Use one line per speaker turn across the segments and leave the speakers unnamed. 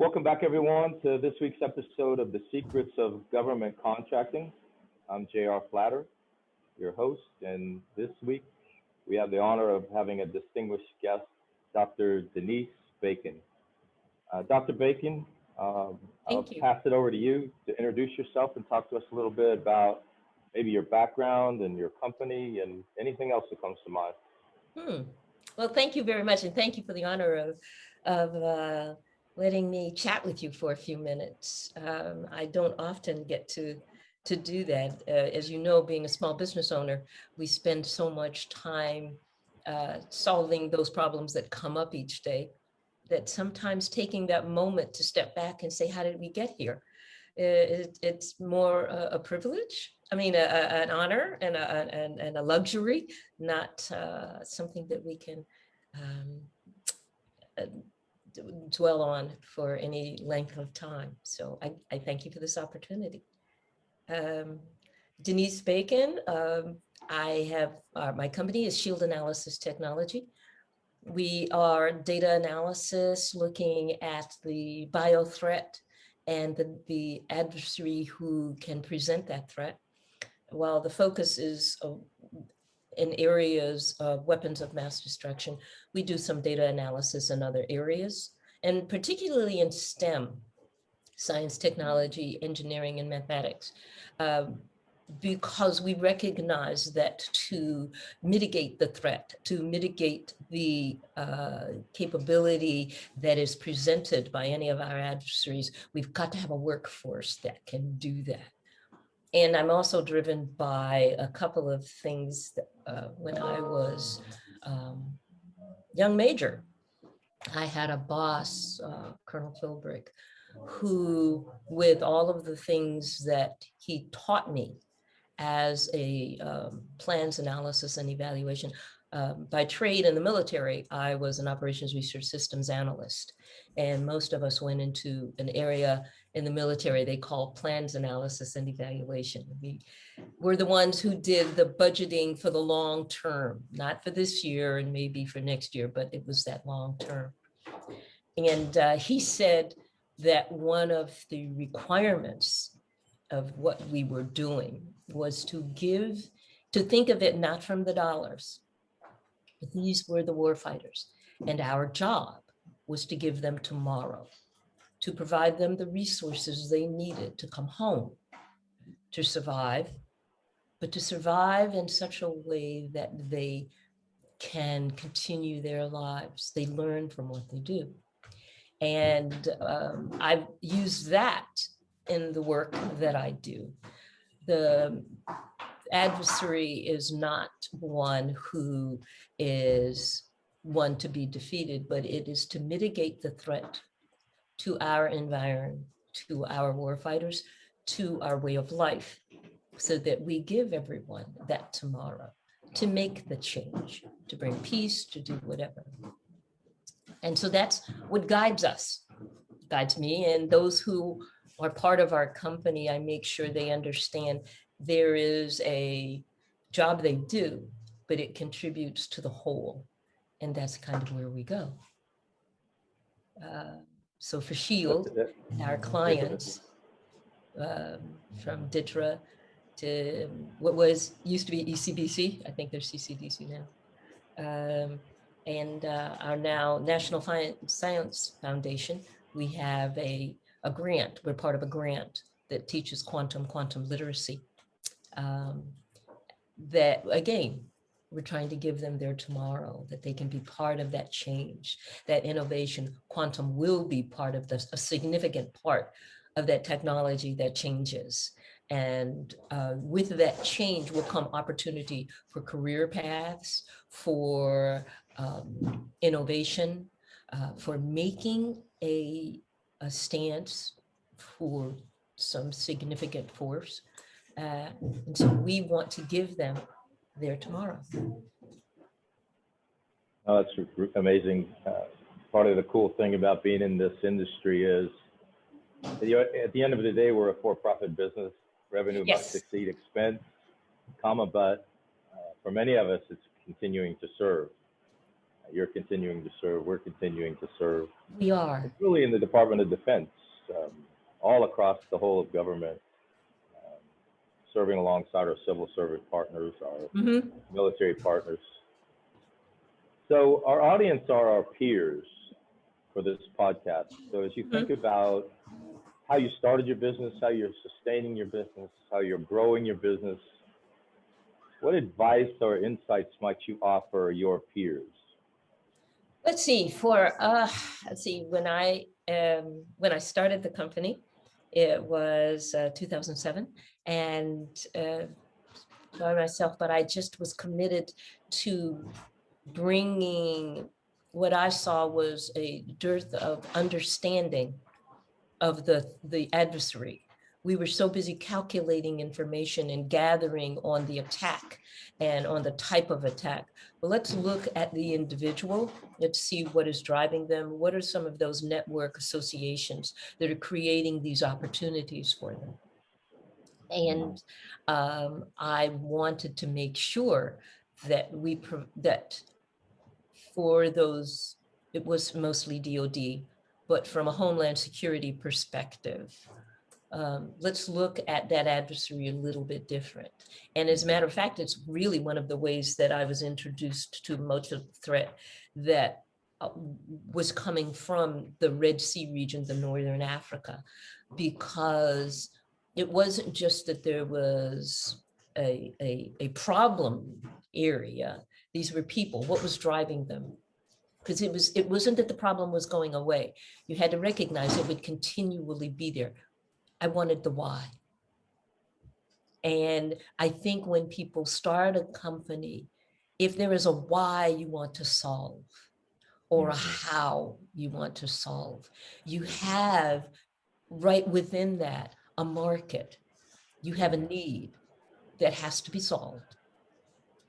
Welcome back, everyone, to this week's episode of The Secrets of Government Contracting. I'm J.R. Flatter, your host, and this week we have the honor of having a distinguished guest, Dr. Denise Bacon. Dr. Bacon, I'll
Thank you.
pass it over to you to introduce yourself and talk to us a little bit about maybe your background and your company and anything else that comes to mind.
Well, thank you very much, and thank you for the honor of letting me chat with you for a few minutes. I don't often get to do that. As you know, being a small business owner, we spend so much time solving those problems that come up each day that sometimes taking that moment to step back and say, how did we get here? It's more a privilege. I mean, an honor and a luxury, not something that we can uh, dwell on for any length of time. So I thank you for this opportunity. Denise Bacon, I have, my company is Shield Analysis Technology. We are data analysis looking at the bio threat and the adversary who can present that threat, while the focus is in areas of weapons of mass destruction. We do some data analysis in other areas, and particularly in STEM, science, technology, engineering, and mathematics. Because we recognize that to mitigate the threat, to mitigate the capability that is presented by any of our adversaries, we've got to have a workforce that can do that. And I'm also driven by a couple of things that, when I was young major, I had a boss, Colonel Philbrick, who, with all of the things that he taught me as a plans analysis and evaluation. By trade in the military, I was an operations research systems analyst. And most of us went into an area in the military they call plans analysis and evaluation. We were the ones who did the budgeting for the long term, not for this year and maybe for next year, but it was that long term. And he said that one of the requirements of what we were doing was to think of it not from the dollars. These were the war fighters, and our job was to give them tomorrow, to provide them the resources they needed to come home, to survive, but to survive in such a way that they can continue their lives. They learn from what they do. And I've used that in the work that I do. The adversary is not one who is one to be defeated, but it is to mitigate the threat to our environment, to our warfighters, to our way of life, so that we give everyone that tomorrow to make the change, to bring peace, to do whatever. And so that's what guides us, guides me, and those who are part of our company. I make sure they understand there is a job they do, but it contributes to the whole. And that's kind of where we go. So for Shield, our clients, from DITRA to what used to be ECBC, I think they're CCDC now, and our now National Science Foundation, we have a grant. We're part of a grant that teaches quantum literacy. That, again, we're trying to give them their tomorrow, that they can be part of that change, that innovation. Quantum will be part of a significant part of that technology that changes. And with that change will come opportunity for career paths, for innovation, for making a stance for some significant force. And so we want to give them their tomorrow.
Oh, that's amazing. Part of the cool thing about being in this industry is, at the end of the day, we're a for-profit business. Revenue must exceed expense, but for many of us, it's continuing to serve. You're continuing to serve. We're continuing to serve.
We are.
It's really in the Department of Defense, um, all across the whole of government, um, serving alongside our civil service partners, our
Mm-hmm.
military partners. So our audience are our peers for this podcast. So as you think
Mm-hmm.
about how you started your business, how you're sustaining your business, how you're growing your business, what advice or insights might you offer your peers?
Let's see. Let's see. When I started the company, it was 2007, and by myself. But I just was committed to bringing what I saw was a dearth of understanding of the adversary. We were so busy calculating information and gathering on the attack and on the type of attack. But let's look at the individual. Let's see what is driving them. What are some of those network associations that are creating these opportunities for them? And I wanted to make sure that that for those, it was mostly DoD, but from a Homeland Security perspective, let's look at that adversary a little bit different. And as a matter of fact, it's really one of the ways that I was introduced to most of the threat that was coming from the Red Sea region, the Northern Africa, because it wasn't just that there was a problem area. These were people. What was driving them? Because it wasn't that the problem was going away. You had to recognize it would continually be there. I wanted the why. And I think when people start a company, if there is a why you want to solve or a how you want to solve, you have right within that a market. You have a need that has to be solved.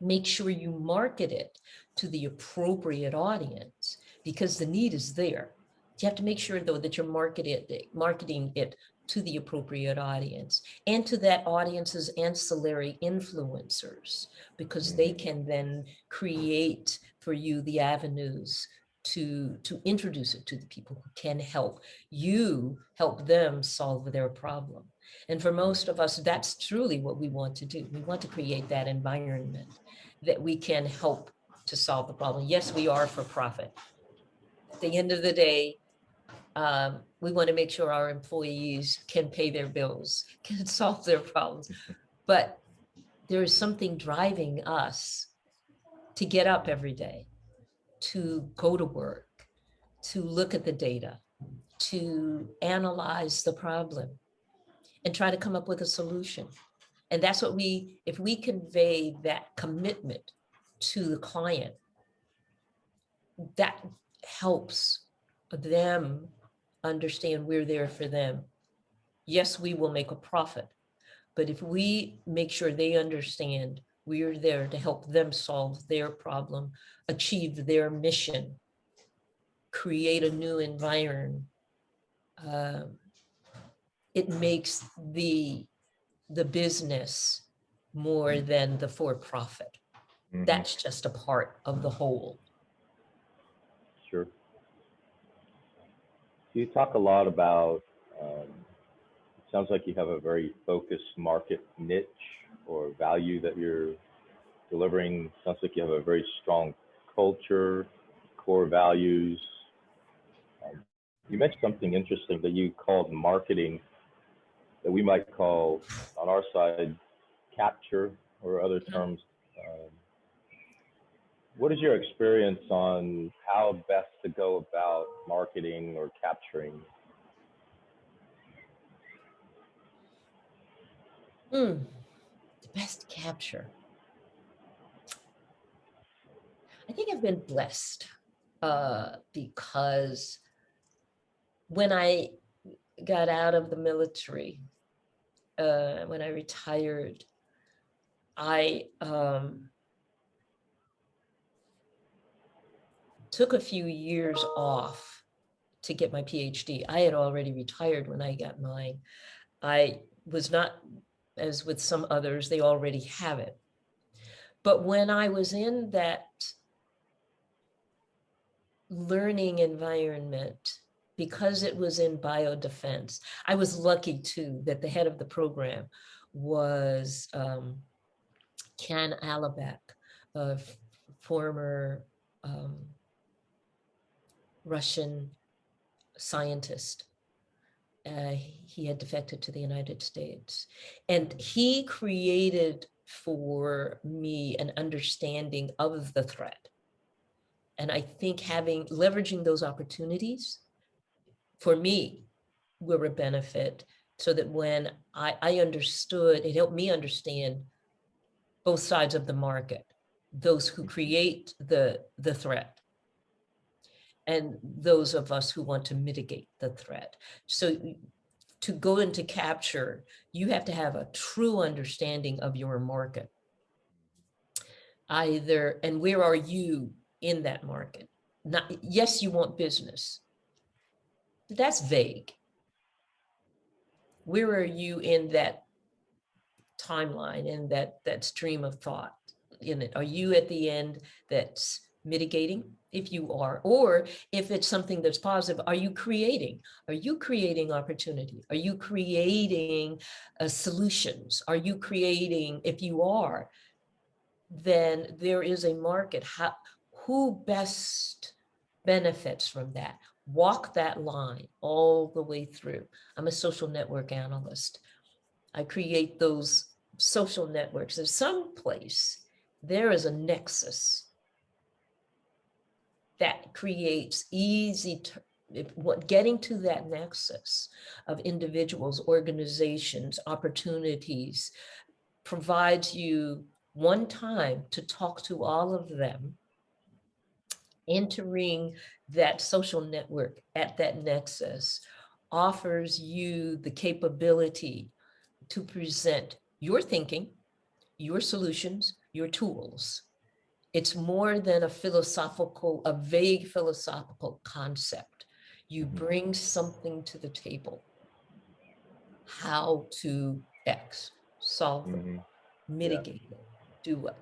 Make sure you market it to the appropriate audience because the need is there. You have to make sure, though, that you're marketing it to the appropriate audience and to that audience's ancillary influencers, because they can then create for you the avenues to introduce it to the people who can help you help them solve their problem. And for most of us, that's truly what we want to do. We want to create that environment that we can help to solve the problem. Yes, we are for profit. At the end of the day, we want to make sure our employees can pay their bills, can solve their problems. But there is something driving us to get up every day, to go to work, to look at the data, to analyze the problem and try to come up with a solution. And that's what if we convey that commitment to the client, that helps them understand we're there for them. Yes, we will make a profit, but if we make sure they understand we're there to help them solve their problem, achieve their mission, create a new environment, it makes the business more than the for-profit. That's just a part of the whole.
Sure. You talk a lot about, it sounds like you have a very focused market niche or value that you're delivering. Sounds like you have a very strong culture, core values. You mentioned something interesting that you called marketing, that we might call on our side capture or other terms. What is your experience on how best to go about marketing or capturing?
The best capture. I think I've been blessed because when I got out of the military, when I retired, I took a few years off to get my PhD. I had already retired when I got mine. I was not, as with some others, they already have it. But when I was in that learning environment, because it was in biodefense. I was lucky too that the head of the program was Ken Alabek, a former Russian scientist. He had defected to the United States, and he created for me an understanding of the threat. And I think leveraging those opportunities for me were a benefit, so that when I understood, it helped me understand both sides of the market, those who create the threat and those of us who want to mitigate the threat. So to go into capture, you have to have a true understanding of your market. And where are you in that market? Not, yes, you want business. That's vague. Where are you in that timeline, in that stream of thought in it? Are you at the end that's mitigating? If you are, or if it's something that's positive, are you creating? Are you creating opportunity? Are you creating solutions? Are you creating, if you are, then there is a market. Who best benefits from that? Walk that line all the way through. I'm a social network analyst. I create those social networks. There's some place, there is a nexus that creates getting to that nexus of individuals, organizations, opportunities, provides you one time to talk to all of them, entering that social network at that nexus offers you the capability to present your thinking, your solutions, your tools. It's more than a vague philosophical concept. You bring something to the table. How to X, solve it, mitigate it, do it.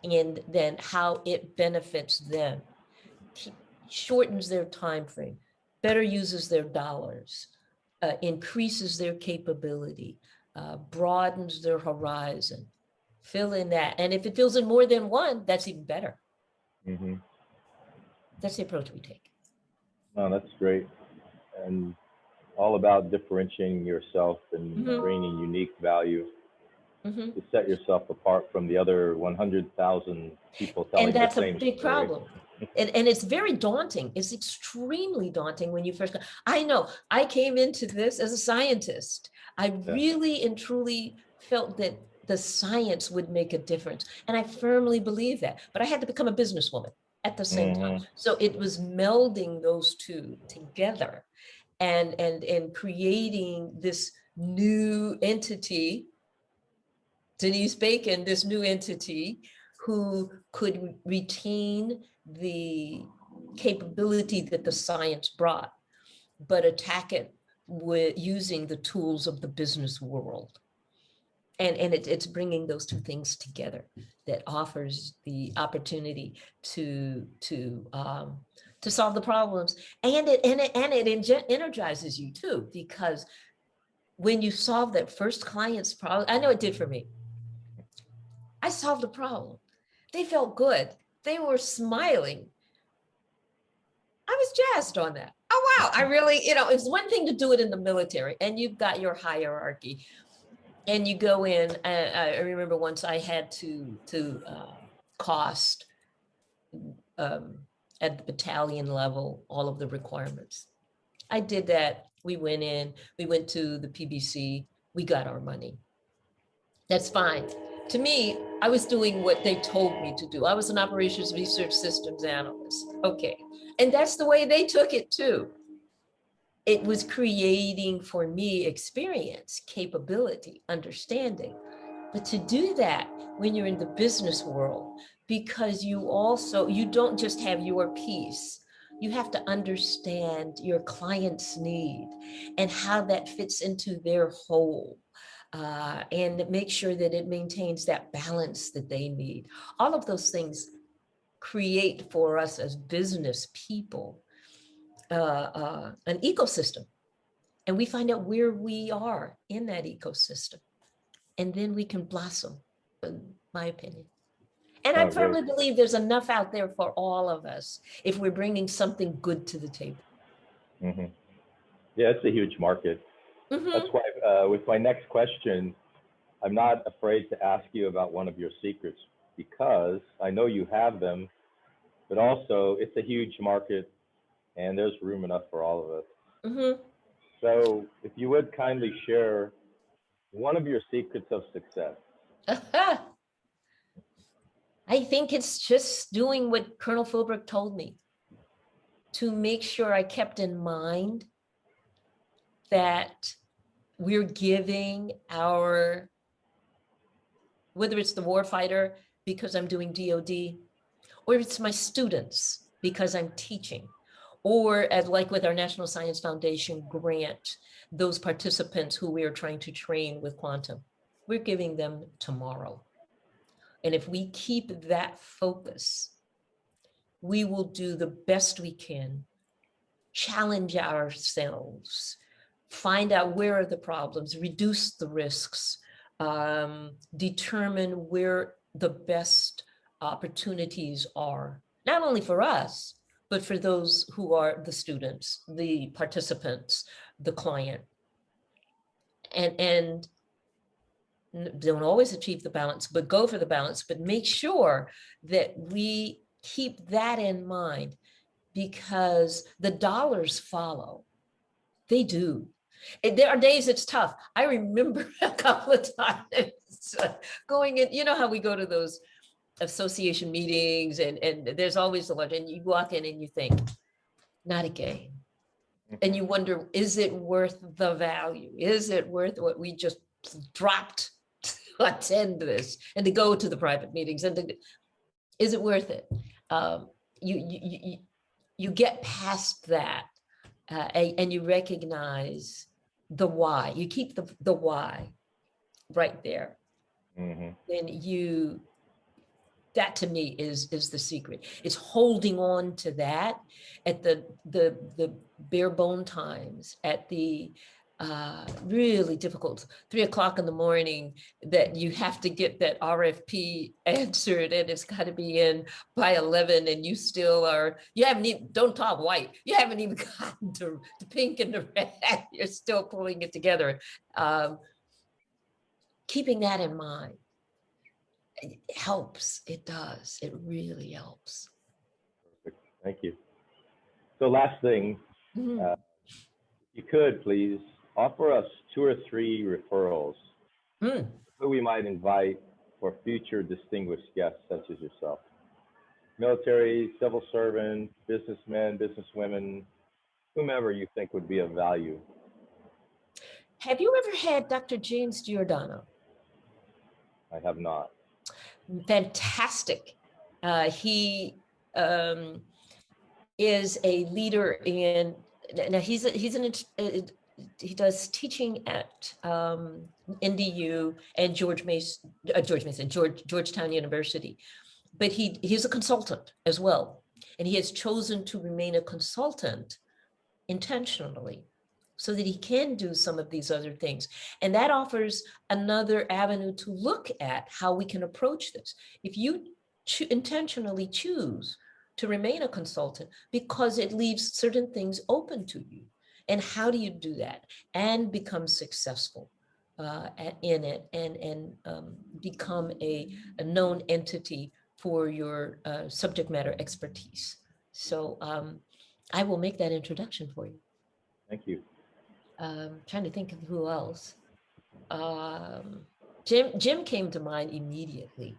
And then how it benefits them, shortens their time frame, better uses their dollars, increases their capability, broadens their horizon. Fill in that. And if it fills in more than one, that's even better. That's the approach we take.
No, that's great. And all about differentiating yourself and bringing unique value to set yourself apart from the other 100,000 people telling the same story.
And that's a big problem. And it's very daunting. It's extremely daunting when you first go. I know I came into this as a scientist. I really and truly felt that the science would make a difference. And I firmly believe that. But I had to become a businesswoman at the same time. So it was melding those two together and creating this new entity, Denise Bacon, this new entity who could retain the capability that the science brought, but attack it with using the tools of the business world. And it's bringing those two things together that offers the opportunity to solve the problems, and it energizes you too, because when you solve that first client's problem, I know it did for me. I solved a problem. They felt good. They were smiling. I was jazzed on that. Oh, wow. I really, it's one thing to do it in the military and you've got your hierarchy and you go in. I remember once I had to cost at the battalion level, all of the requirements. I did that. We went in, we went to the PBC, we got our money. That's fine. To me, I was doing what they told me to do. I was an operations research systems analyst. Okay. And that's the way they took it too. It was creating for me experience, capability, understanding. But to do that when you're in the business world, because you don't just have your piece, you have to understand your client's need and how that fits into their whole. And make sure that it maintains that balance that they need. All of those things create for us as business people an ecosystem, and we find out where we are in that ecosystem, and then we can blossom, in my opinion. And I
Oh, great.
firmly believe there's enough out there for all of us if we're bringing something good to the table.
Hmm. Yeah, it's a huge market. That's
Mm-hmm.
why, with my next question, I'm not afraid to ask you about one of your secrets because I know you have them, but also it's a huge market and there's room enough for all of us.
Mm-hmm.
So, if you would kindly share one of your secrets of success.
I think it's just doing what Colonel Philbrook told me, to make sure I kept in mind that we're giving our, whether it's the warfighter because I'm doing DOD, or it's my students because I'm teaching, or as like with our National Science Foundation grant, those participants who we are trying to train with quantum, we're giving them tomorrow. And if we keep that focus, we will do the best we can, challenge ourselves, find out where are the problems, reduce the risks, determine where the best opportunities are, not only for us, but for those who are the students, the participants, the client. And don't always achieve the balance, but go for the balance, but make sure that we keep that in mind, because the dollars follow. They do. There are days it's tough. I remember a couple of times going in, you know how we go to those association meetings and there's always the lunch, and you walk in and you think, not again. And you wonder, is it worth the value? Is it worth what we just dropped to attend this and to go to the private meetings? And is it worth it? You get past that, and you recognize the why. You keep the why right there.
Mm-hmm.
Then that to me is the secret. It's holding on to that at the bare bone times, at the really difficult 3 o'clock in the morning, that you have to get that RFP answered, and it's got to be in by 11, and you still are, you haven't even, don't talk white, you haven't even gotten to the pink and the red, you're still pulling it together. Keeping that in mind, it helps. It does. It really helps.
Perfect. Thank you. So, last thing,
Mhm.
you could please offer us 2 or 3 referrals
Mm.
who we might invite for future distinguished guests such as yourself. Military, civil servant, businessmen, businesswomen, whomever you think would be of value.
Have you ever had Dr. James Giordano?
I have not.
Fantastic. He is a leader in, now he does teaching at NDU and Georgetown University, but he's a consultant as well. And he has chosen to remain a consultant intentionally so that he can do some of these other things. And that offers another avenue to look at how we can approach this. If you intentionally choose to remain a consultant, because it leaves certain things open to you. And how do you do that and become successful in it, and become a known entity for your subject matter expertise? So I will make that introduction for you.
Thank you.
Trying to think of who else. Jim came to mind immediately,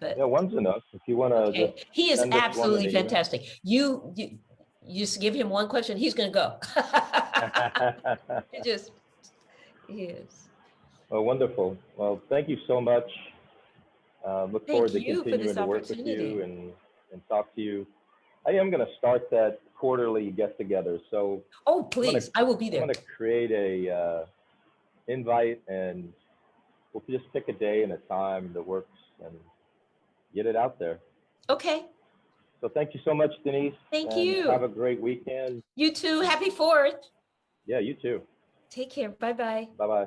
but
Yeah, one's enough. If you want to
okay,
just
he is
send us one in
absolutely
the email.
fantastic. You just give him one question, he's going to go. He just is.
Well, wonderful. Well, thank you so much. Look
Thank
forward to
you for
continuing
this
to work with
opportunity.
you and talk to you. I am going to start that quarterly get together. So
Oh,
I'm going to
please, I will be
I'm
there.
going to create a invite, and we'll just pick a day and a time that works and get it out there.
Okay,
So thank you so much, Denise.
Thank
and
you.
Have a great weekend.
You too. Happy 4th.
Yeah, you too.
Take care. Bye-bye.
Bye-bye.